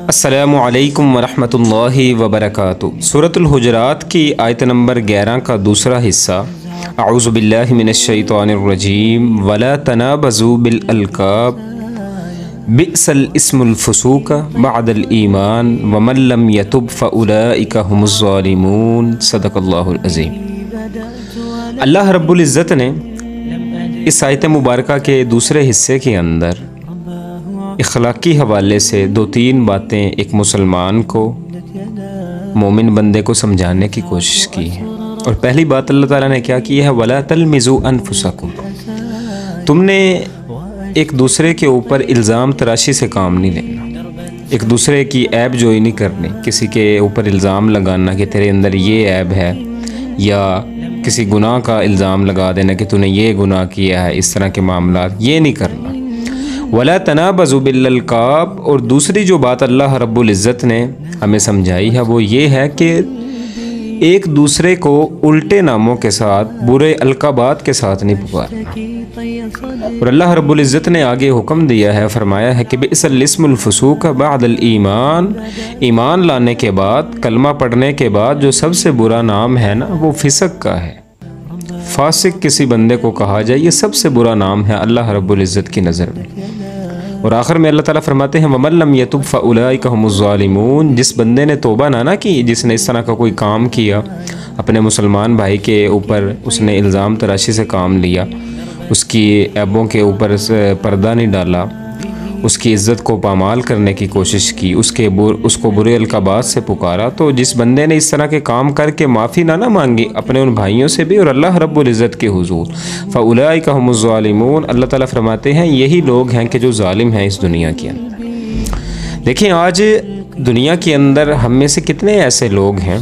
السلام علیکم ورحمۃ اللہ وبرکاتہ۔ سورۃ الحجرات کی آیت نمبر 11 کا دوسرا حصہ۔ اعوذ باللہ من الشیطان الرجیم ولا تنابزوا بالالقاب بئس الاسم الفسوق بعد الایمان ومن لم یتب فاولئک هم الظالمون۔ صدق اللہ العظیم۔ اللہ رب العزت نے اس آیت مبارکہ کے دوسرے حصے کے اندر اخلاقی حوالے سے 2-3 باتیں ایک مسلمان کو، مومن بندے کو سمجھانے کی کوشش کی ہے۔ اور پہلی بات اللہ تعالیٰ نے کیا کی ہے؟ وَلَا تَلْمِزُوا أَنفُسَكُمْ، تم نے ایک دوسرے کے اوپر الزام تراشی سے کام نہیں لینا، ایک دوسرے کی عیب جوئی نہیں کرنی، کسی کے اوپر الزام لگانا کہ تیرے اندر یہ عیب ہے، یا کسی گناہ کا الزام لگا دینا کہ تو نے یہ گناہ کیا ہے، اس طرح کے معاملات یہ نہیں کرنا۔ وَلَا تَنَابَزُوا بِالْأَلْقَابِ، اور دوسری جو بات اللہ رب العزت نے ہمیں سمجھائی ہے وہ یہ ہے کہ ایک دوسرے کو الٹے ناموں کے ساتھ، برے القابات کے ساتھ نہیں پکارنا۔ اور اللہ رب العزت نے آگے حکم دیا ہے، فرمایا ہے کہ بئس الاسم الفسوق بعد الایمان، ایمان لانے کے بعد، کلمہ پڑھنے کے بعد جو سب سے برا نام ہے نا وہ فسق کا ہے۔ فاسق کسی بندے کو کہا جائے یہ سب سے برا نام ہے اللہ رب العزت کی نظر میں۔ اور آخر میں اللہ تعالیٰ فرماتے ہیں وَمَن لَّمْ يَتُبْ فَأُولَٰئِكَ هُمُ الظَّالِمُونَ، جس بندے نے توبہ نہ کی، جس نے اس طرح کا کوئی کام کیا اپنے مسلمان بھائی کے اوپر، اس نے الزام تراشی سے کام لیا، اس کی عیبوں کے اوپر پردہ نہیں ڈالا، اس کی عزت کو پامال کرنے کی کوشش کی، اس کو برے القابات سے پکارا، تو جس بندے نے اس طرح کے کام کر کے معافی نہ مانگی اپنے ان بھائیوں سے بھی اور اللہ رب العزت کے حضور، فَأُولَٰئِكَ هُمُ الظَّالِمُونَ، اللہ تعالیٰ فرماتے ہیں یہی لوگ ہیں کہ جو ظالم ہیں اس دنیا کے اندر۔ دیکھیں آج دنیا کے اندر ہم میں سے کتنے ایسے لوگ ہیں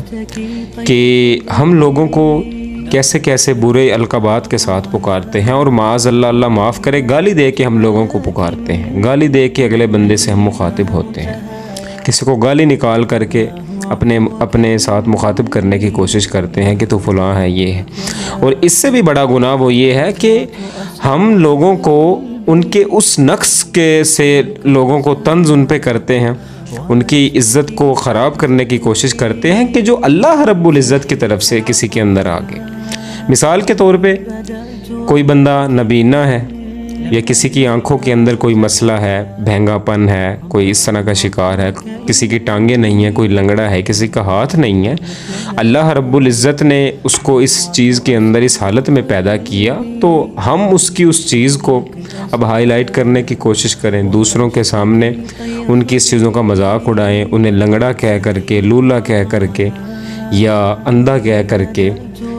کہ ہم لوگوں کو کیسے کیسے برے القابات کے ساتھ پکارتے ہیں، اور معاذ اللہ، اللہ معاف کرے، گالی دے کے ہم لوگوں کو پکارتے ہیں، گالی دے کے اگلے بندے سے ہم مخاطب ہوتے ہیں، کسی کو گالی نکال کر کے اپنے ساتھ مخاطب کرنے کی کوشش کرتے ہیں کہ تو فلاں ہے، یہ ہے۔ اور اس سے بھی بڑا گناہ وہ یہ ہے کہ ہم لوگوں کو ان کے اس نقص کے سے لوگوں کو طنز ان پہ کرتے ہیں، ان کی عزت کو خراب کرنے کی کوشش کرتے ہیں کہ جو اللہ رب العزت کی طرف سے کسی کے اندر آ گئے۔ مثال کے طور پہ کوئی بندہ نابینا ہے، یا کسی کی آنکھوں کے اندر کوئی مسئلہ ہے، بہنگا پن ہے، کوئی اس طرح کا شکار ہے، کسی کی ٹانگیں نہیں ہیں، کوئی لنگڑا ہے، کسی کا ہاتھ نہیں ہے، اللہ رب العزت نے اس کو اس چیز کے اندر اس حالت میں پیدا کیا، تو ہم اس چیز کو اب ہائی لائٹ کرنے کی کوشش کریں، دوسروں کے سامنے ان کی اس چیزوں کا مذاق اڑائیں، انہیں لنگڑا کہہ کر کے، لولا کہہ کر کے، یا اندھا کہہ کر کے،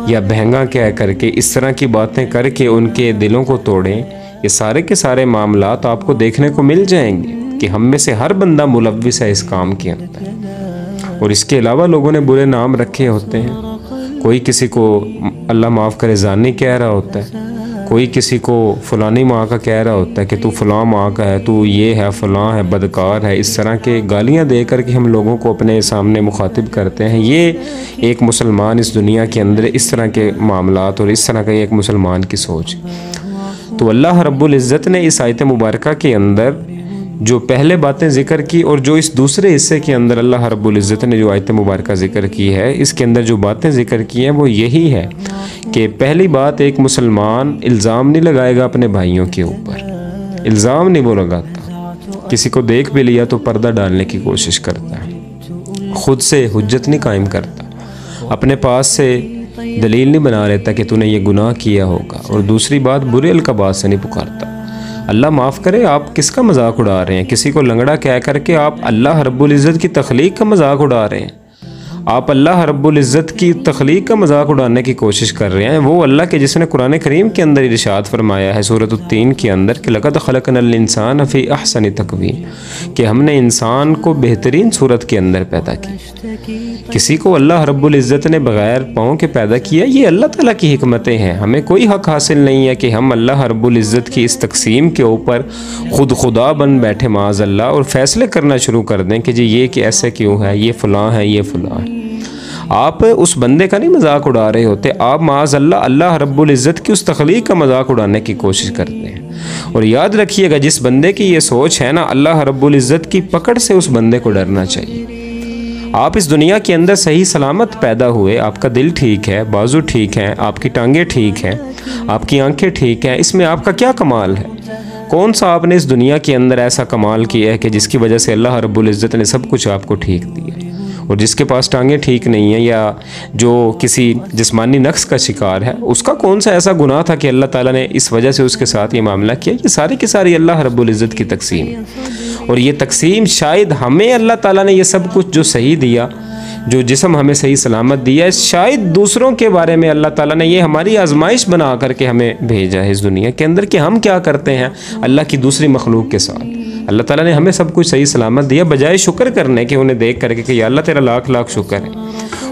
یا بہنگا کہہ کر کے، اس طرح کی باتیں کر کے ان کے دلوں کو توڑیں۔ یہ سارے کے سارے معاملات آپ کو دیکھنے کو مل جائیں گے کہ ہم میں سے ہر بندہ ملوث ہے اس کام کے اندر۔ اور اس کے علاوہ لوگوں نے برے نام رکھے ہوتے ہیں، کوئی کسی کو اللہ معاف کرے زانی کہہ رہا ہوتا ہے، کوئی کسی کو فلانی ماں کا کہہ رہا ہوتا ہے کہ تو فلاں ماں کا ہے، تو یہ ہے، فلاں ہے، بدکار ہے، اس طرح کے گالیاں دے کر کے ہم لوگوں کو اپنے سامنے مخاطب کرتے ہیں۔ یہ ایک مسلمان اس دنیا کے اندر اس طرح کے معاملات اور اس طرح کا ایک مسلمان کی سوچ۔ تو اللہ رب العزت نے اس آیت مبارکہ کے اندر جو پہلے باتیں ذکر کی، اور جو اس دوسرے حصے کے اندر اللہ رب العزت نے جو آیت مبارکہ ذکر کی ہے، اس کے اندر جو باتیں ذکر کی ہیں وہ یہی ہے کہ پہلی بات، ایک مسلمان الزام نہیں لگائے گا اپنے بھائیوں کے اوپر، الزام نہیں وہ لگاتا، کسی کو دیکھ بھی لیا تو پردہ ڈالنے کی کوشش کرتا ہے، خود سے حجت نہیں قائم کرتا، اپنے پاس سے دلیل نہیں بنا لیتا کہ تو نے یہ گناہ کیا ہوگا، اور دوسری بات برے القابات سے نہیں پکارتا۔ اللہ معاف کرے، آپ کس کا مذاق اڑا رہے ہیں؟ کسی کو لنگڑا کہہ کر کے آپ اللہ رب العزت کی تخلیق کا مذاق اڑا رہے ہیں، آپ اللہ رب العزت کی تخلیق کا مذاق اڑانے کی کوشش کر رہے ہیں، وہ اللہ کے جس نے قرآن کریم کے اندر ارشاد فرمایا ہے سورۃ التین کے اندر کہ لَقَدْ خَلَقْنَا الْإِنسَانَ فِي أَحْسَنِ تَقْوِيمٍ، کہ ہم نے انسان کو بہترین صورت کے اندر پیدا کی۔ کسی کو اللہ رب العزت نے بغیر پاؤں کے پیدا کیا، یہ اللہ تعالیٰ کی حکمتیں ہیں، ہمیں کوئی حق حاصل نہیں ہے کہ ہم اللہ رب العزت کی اس تقسیم کے اوپر خود خدا بن بیٹھے معاذ اللہ، اور فیصلے کرنا شروع کر دیں کہ جی یہ کہ ایسے کیوں ہے، یہ فلاں ہے، یہ فلاں ہے۔ آپ اس بندے کا نہیں مذاق اڑا رہے ہوتے، آپ معاذ اللہ اللہ رب العزت کی اس تخلیق کا مذاق اڑانے کی کوشش کرتے ہیں۔ اور یاد رکھیے گا جس بندے کی یہ سوچ ہے نا، اللہ رب العزت کی پکڑ سے اس بندے کو ڈرنا چاہیے۔ آپ اس دنیا کے اندر صحیح سلامت پیدا ہوئے، آپ کا دل ٹھیک ہے، بازو ٹھیک ہیں، آپ کی ٹانگیں ٹھیک ہیں، آپ کی آنکھیں ٹھیک ہیں، اس میں آپ کا کیا کمال ہے؟ کون سا آپ نے اس دنیا کے اندر ایسا کمال کیا ہے کہ جس کی وجہ سے اللہ رب العزت نے سب کچھ آپ کو ٹھیک دیا؟ اور جس کے پاس ٹانگیں ٹھیک نہیں ہیں یا جو کسی جسمانی نقص کا شکار ہے، اس کا کون سا ایسا گناہ تھا کہ اللہ تعالیٰ نے اس وجہ سے اس کے ساتھ یہ معاملہ کیا؟ یہ ساری کی ساری اللہ رب العزت کی تقسیم ہے، اور یہ تقسیم شاید ہمیں اللہ تعالیٰ نے یہ سب کچھ جو صحیح دیا، جو جسم ہمیں صحیح سلامت دیا ہے، شاید دوسروں کے بارے میں اللہ تعالیٰ نے یہ ہماری آزمائش بنا کر کے ہمیں بھیجا ہے اس دنیا کے اندر کہ ہم کیا کرتے ہیں اللہ کی دوسری مخلوق کے ساتھ۔ اللہ تعالیٰ نے ہمیں سب کچھ صحیح سلامت دیا، بجائے شکر کرنے کے، انہیں دیکھ کر کے کہ یا اللہ تیرا لاکھ لاکھ شکر ہے،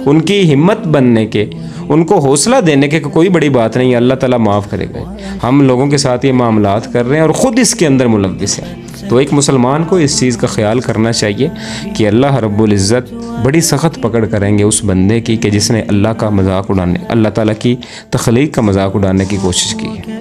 ان کی ہمت بننے کے، ان کو حوصلہ دینے کے کہ کوئی بڑی بات نہیں، اللہ تعالیٰ معاف کرے گا۔ ہم لوگوں کے ساتھ یہ معاملات کر رہے ہیں اور خود اس کے اندر ملوث ہیں۔ تو ایک مسلمان کو اس چیز کا خیال کرنا چاہیے کہ اللہ رب العزت بڑی سخت پکڑ کریں گے اس بندے کی کہ جس نے اللہ کا مذاق اڑانے، اللہ تعالیٰ کی تخلیق کا مذاق اڑانے کی کوشش کی ہے۔